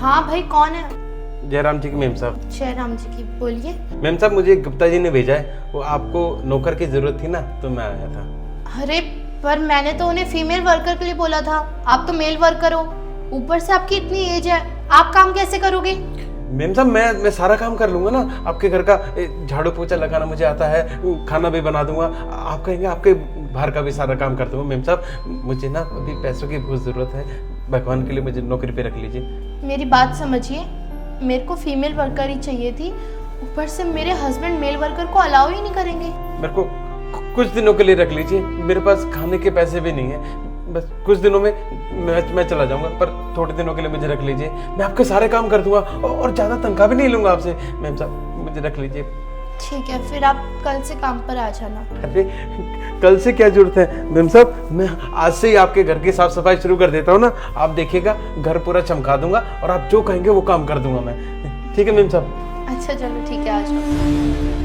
हाँ भाई, कौन है? जयराम जी की मेम साहब। जयराम जी की, बोलिए। मेम साहब, मुझे गुप्ता जी ने भेजा है, वो आपको नौकर की जरूरत थी ना, तो मैं आया था। अरे पर मैंने तो उन्हें फीमेल वर्कर के लिए बोला था, आप तो मेल वर्कर हो, ऊपर से आपकी इतनी एज है, आप काम कैसे करोगे? मेम साहब, मैं सारा काम कर लूंगा ना, आपके घर का झाड़ू पोछा लगाना मुझे आता है, खाना भी बना दूंगा, आप कहेंगे आपके बाहर का भी सारा काम कर दूंगा। मेम साहब, मुझे ना अभी पैसों की बहुत ज़रूरत है, भगवान के लिए मुझे नौकरी पे रख लीजिए। मेरी बात समझिए, मेरे को फीमेल वर्कर ही चाहिए थी, ऊपर से मेरे हस्बैंड मेल वर्कर को अलाउ ही नहीं करेंगे। मेरे को कुछ दिनों के लिए रख लीजिए, मेरे पास खाने के पैसे भी नहीं है, बस कुछ दिनों में मैं चला जाऊंगा, पर थोड़े दिनों के लिए मुझे रख लीजिए, मैं आपके सारे काम कर दूंगा और ज़्यादा तनख्वाह भी नहीं लूंगा आपसे। मैम साहब, मुझे रख लीजिए। ठीक है, फिर आप कल से काम पर आ जाना। अरे कल से क्या जरूरत है मैम साहब, मैं आज से ही आपके घर की साफ सफाई शुरू कर देता हूँ ना, आप देखिएगा घर पूरा चमका दूंगा और आप जो कहेंगे वो काम कर दूंगा मैं। ठीक है मैम साहब? अच्छा चलो ठीक है, आ जाओ।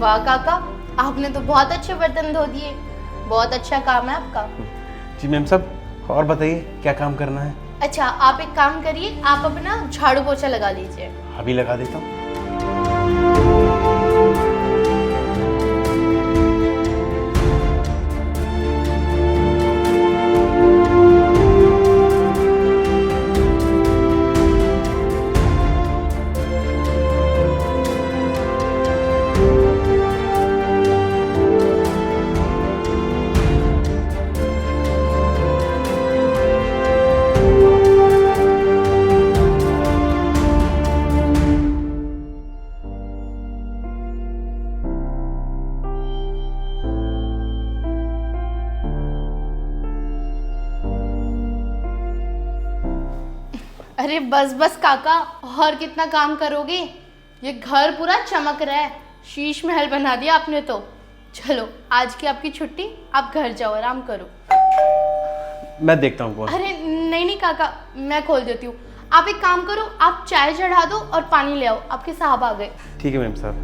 वाह काका, आपने तो बहुत अच्छे बर्तन धो दिए, बहुत अच्छा काम है आपका। जी मैम साहब, और बताइए क्या काम करना है? अच्छा आप एक काम करिए, आप अपना झाड़ू पोछा लगा लीजिए। अभी लगा देता हूँ। अरे बस बस काका, और कितना काम करोगे? ये घर पूरा चमक रहा है, शीश महल बना दिया आपने तो। चलो आज की आपकी छुट्टी, आप घर जाओ, आराम करो। मैं देखता हूँ कौन। अरे नहीं नहीं काका, मैं खोल देती हूँ। आप एक काम करो, आप चाय चढ़ा दो और पानी ले आओ, आपके साहब आ गए। ठीक है मैम साहब।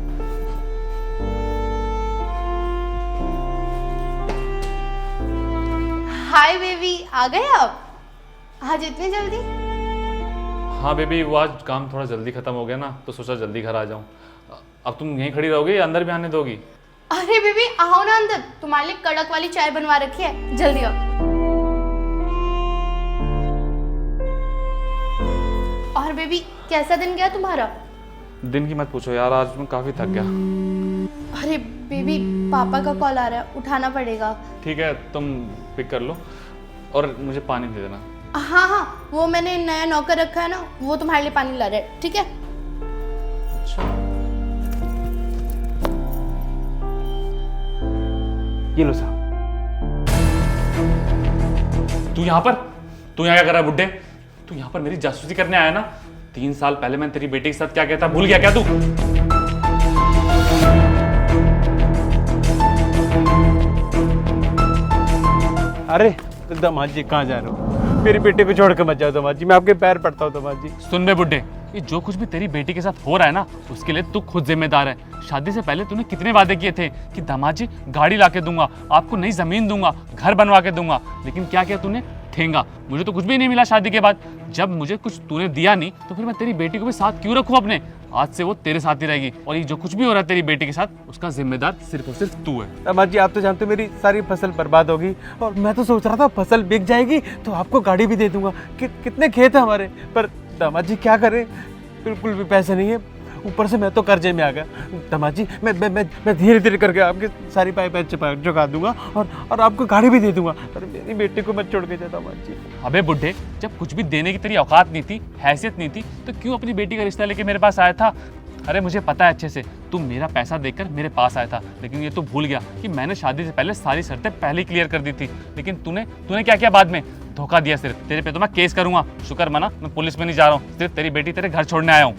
हाय बेबी, आ गए आप आज इतनी जल्दी? हाँ बेबी, वो आज काम थोड़ा जल्दी खत्म हो गया ना, तो सोचा जल्दी घर आ जाऊँ। अब तुम यहीं खड़ी रहोगी या अंदर भी आने दोगी? अरे बेबी आओ ना अंदर, तुम्हारे लिए कड़क वाली चाय बनवा रखी है, जल्दी आओ। और बेबी कैसा दिन गया तुम्हारा? दिन की मत पूछो यार, आज मैं काफ़ी थक गया। अरे बेबी पापा का कॉल आ रहा है, उठाना पड़ेगा। ठीक है, तुम पिक कर लो और मुझे पानी दे देना। हाँ हाँ, वो मैंने नया नौकर रखा है ना, वो तुम्हारे लिए पानी ला रहा है, ठीक है? अच्छा, ये लो साहब। तू यहाँ क्या कर रहा है बुड्ढे? तू यहाँ पर मेरी जासूसी करने आया ना? 3 साल पहले मैं तेरी बेटी के साथ क्या कहता, भूल गया क्या तू? अरे दामाद जी, कहाँ जा रहे हो? मेरी बेटी को छोड़ के मत जाओ दामाद जी, मैं आपके पैर पड़ता हूँ दामाद जी। सुन बे बुड्ढे, ये जो कुछ भी तेरी बेटी के साथ हो रहा है ना, उसके लिए तू खुद जिम्मेदार है। शादी से पहले तूने कितने वादे किए थे कि दामाद जी गाड़ी लाके दूंगा, आपको नई जमीन दूंगा, घर बनवा के दूंगा, लेकिन क्या किया तूने? ठेंगा। मुझे तो कुछ भी नहीं मिला शादी के बाद। जब मुझे कुछ तूने दिया नहीं, तो फिर मैं तेरी बेटी को भी साथ क्यों रखूं अपने? आज से वो तेरे साथ ही रहेगी, और ये जो कुछ भी हो रहा है तेरी बेटी के साथ, उसका जिम्मेदार सिर्फ और सिर्फ तू है। दामाद जी, आप तो जानते हो मेरी सारी फसल बर्बाद होगी, और मैं तो सोच रहा था फसल बिक जाएगी तो आपको गाड़ी भी दे दूंगा। कितने खेत है हमारे, पर दामाद जी क्या करें, बिल्कुल भी पैसे नहीं है, ऊपर से मैं तो कर्जे में आ गया। दामाद जी, मैं धीरे धीरे करके आपकी सारी पाइप चुका दूंगा और आपको गाड़ी भी दे दूंगा, पर मेरी बेटी को मत छोड़ के जाए दामाद जी। अबे बुड्ढे, जब कुछ भी देने की तेरी औकात नहीं थी, हैसियत नहीं थी, तो क्यों अपनी बेटी का रिश्ता लेके मेरे पास आया था? अरे मुझे पता है अच्छे से, तू मेरा पैसा देकर मेरे पास आया था, लेकिन ये तो भूल गया कि मैंने शादी से पहले सारी शर्तें पहले ही क्लियर कर दी थी। लेकिन तूने क्या किया बाद में? धोखा दिया। सिर्फ तेरे पे तो मैं केस करूंगा। शुक्र मना मैं पुलिस में नहीं जा रहा हूँ, सिर्फ तेरी बेटी तेरे घर छोड़ने आया हूँ।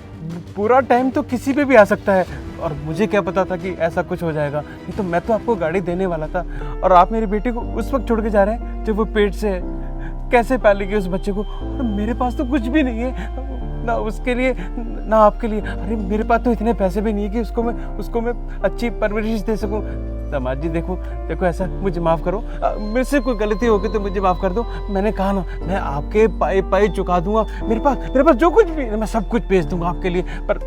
पूरा टाइम तो किसी पे भी आ सकता है, और मुझे क्या पता था कि ऐसा कुछ हो जाएगा। नहीं तो मैं तो आपको गाड़ी देने वाला था, और आप मेरी बेटी को उस वक्त छोड़ के जा रहे हैं जब वो पेट से है। कैसे पालेगी उस बच्चे को? और मेरे पास तो कुछ भी नहीं है, ना उसके लिए ना आपके लिए। अरे मेरे पास तो इतने पैसे भी नहीं है कि उसको मैं अच्छी परवरिश दे सकूं। दामाद जी देखो ऐसा, मुझे माफ़ करो, मेरे से कोई गलती होगी तो मुझे माफ़ कर दो। मैंने कहा ना, मैं आपके पाई चुका दूंगा। मेरे पास जो कुछ भी है मैं सब कुछ भेज दूंगा आपके लिए। पर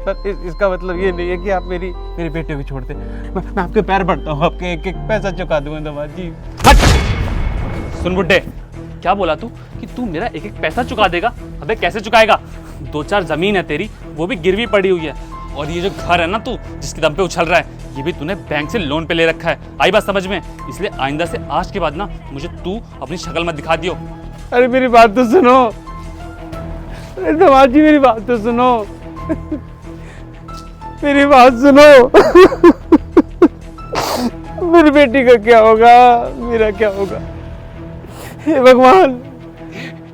इसका मतलब ये नहीं है कि आप मेरी बेटे को छोड़ दें। मैं आपके पैर पड़ता हूँ, आपके एक पैसा चुका दूंगा दामाद जी। सुन बुड्ढे, क्या बोला तू कि तू मेरा एक एक पैसा चुका देगा? अबे कैसे चुकाएगा? 2-4 जमीन है तेरी, वो भी गिरवी पड़ी हुई है, और ये जो घर है ना तू जिसके दम पे उछल रहा है, ये भी तूने बैंक से लोन पे ले रखा है। आई बात समझ में? इसलिए आइंदा से आज के बाद ना मुझे तू अपनी शक्ल मत दिखा दियो। अरे मेरी बात तो सुनो, अरे दामाद जी मेरी बात तो सुनो, मेरी बात सुनो। मेरी बेटी का क्या होगा, मेरा क्या होगा? हे भगवान,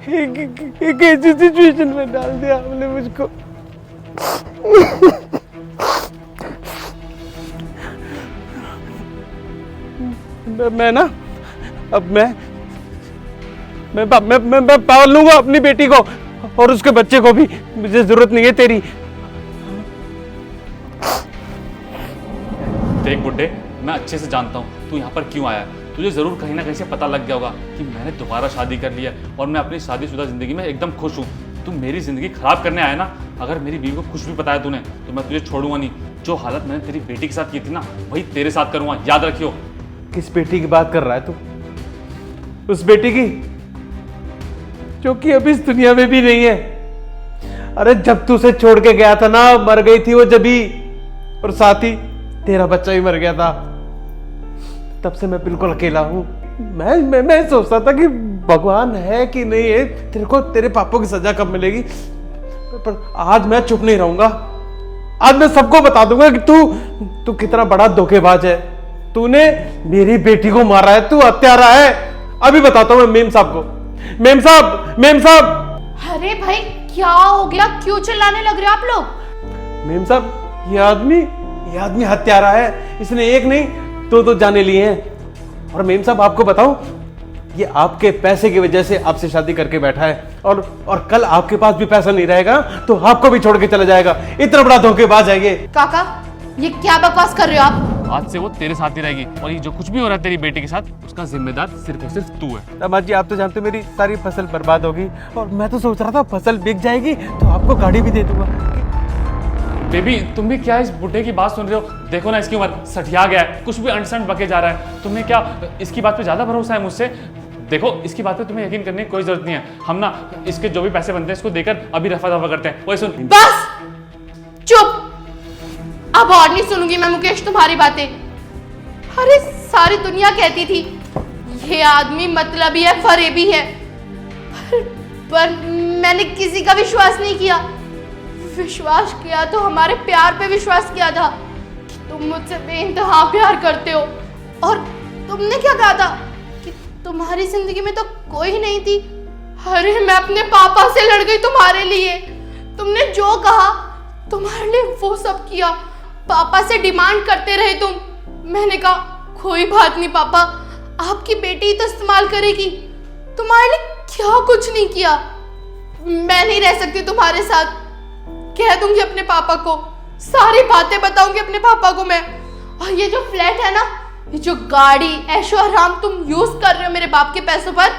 एक ऐसी सिचुएशन में डाल दिया आपने मुझको। मैं ना अब मैं पाल लूंगा अपनी बेटी को और उसके बच्चे को भी। मुझे जरूरत नहीं है तेरी। देख बुड्ढे, मैं अच्छे से जानता हूँ तू यहाँ पर क्यों आया है। तुझे जरूर कहीं ना कहीं से पता लग गया होगा कि मैंने दोबारा शादी कर लिया है और मैं अपनी शादीशुदा जिंदगी में एकदम खुश हूँ। तू मेरी जिंदगी खराब करने आया ना। अगर मेरी बीवी को कुछ भी बताया तूने तो मैं तुझे छोड़ूंगा नहीं। जो हालत मैंने तेरी बेटी के साथ की थी ना, वही तेरे साथ करूंगा, याद रखियो। किस बेटी की बात कर रहा है तू? उस बेटी की जो कि अभी इस दुनिया में भी नहीं है। अरे जब तू उसे छोड़ के गया था ना, मर गई थी वो जबी, और साथ ही तेरा बच्चा भी मर गया था। तब से मैं बिल्कुल अकेला हूं। मैं सोचता था कि भगवान है कि नहीं है, तेरे को तेरे पापों की सजा कब मिलेगी। पर आज मैं चुप नहीं रहूंगा। आज मैं सबको बता दूंगा कि तू कितना बड़ा धोखेबाज है। तूने मेरी बेटी को मारा है, तू हत्यारा है। अभी बताता हूं मैं मेम साहब को। मेम साहब। अरे भाई क्या हो गया, क्यों चिल्लाने लग रहे हो आप लोग? मेम साहब, ये आदमी हत्यारा है। इसने एक नहीं दो जाने लिए हैं। और मेम साहब आपको बताऊं, ये आपके पैसे की वजह से आपसे शादी करके बैठा है, और कल आपके पास भी पैसा नहीं रहेगा तो आपको भी छोड़ के चला जाएगा। इतना बड़ा धोखेबाज है ये। काका ये क्या बकवास कर रहे हो आप? आज से वो तेरे साथ ही रहेगी, और ये जो कुछ भी हो रहा है तेरी बेटी के साथ, उसका जिम्मेदार सिर्फ और सिर्फ तू है। दामाद जी आप तो जानते हो मेरी सारी फसल बर्बाद होगी, और मैं तो सोच रहा था फसल बिक जाएगी तो आपको गाड़ी भी दे दूंगा। बेबी तुम भी क्या इस बुढ़े की बात सुन रहे हो? देखो ना इसकी उम्र सठिया गया है, कुछ भी अंटसंट बके जा रहा है। तुम्हें क्या इसकी बात पे ज्यादा भरोसा है मुझसे? देखो इसकी बात पे तुम्हें यकीन करने की कोई जरूरत नहीं है। हम ना इसके जो भी पैसे बनते हैं इसको देकर अभी रफा दफा करते हैं। वही सुन, बस चुप, अब और नहीं सुनूंगी मैं मुकेश तुम्हारी बातें। अरे सारी दुनिया कहती थी ये आदमी मतलबी है, फरेबी है, पर मैंने किसी का विश्वास नहीं किया। विश्वास किया तो हमारे प्यार पे विश्वास किया था कि तुम मुझसे बेइंतहा प्यार करते हो। और तुमने क्या कहा था कि तुम्हारी जिंदगी में तो कोई नहीं थी। अरे मैं अपने पापा से लड़ गई तुम्हारे लिए। तुमने जो कहा तुम्हारे लिए वो सब किया। पापा से डिमांड करते रहे तुम। मैंने कहा कोई बात नहीं पापा, आपकी बेटी तो इस्तेमाल करेगी, तुम्हारे लिए क्या कुछ नहीं किया। मैं नहीं रह सकती तुम्हारे साथ। कह दूंगी अपने पापा को, सारी बातें बताऊंगी अपने पापा को मैं। और ये जो फ्लैट है ना, ये जो गाड़ी ऐशो आराम तुम यूज कर रहे हो मेरे बाप के पैसों पर,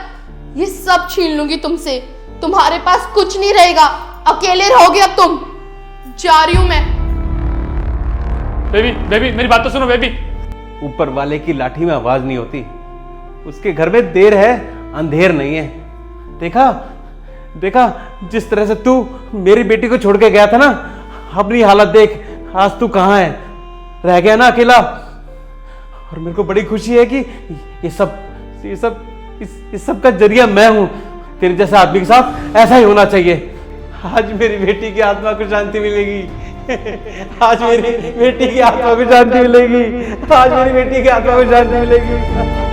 ये सब छीन लूंगी तुमसे। तुम्हारे पास कुछ नहीं रहेगा, अकेले रहोगे अब तुम। जा रही हूं मैं। बेबी मेरी बात तो सुनो बेबी। ऊपर वाले की लाठी में आवाज नहीं होती। उसके घर में देर है, अंधेर नहीं है। देखा जिस तरह से तू मेरी बेटी को छोड़ के गया था ना, अपनी हालत देख, आज तू कहां है? रह गया ना अकेला। और मेरे को बड़ी खुशी है कि ये सब का जरिया मैं हूं। तेरे जैसे आदमी के साथ ऐसा ही होना चाहिए। आज मेरी बेटी की आत्मा को शांति मिलेगी। आज मेरी बेटी की आत्मा को शांति मिलेगी। आज मेरी बेटी की आत्मा को शांति मिलेगी।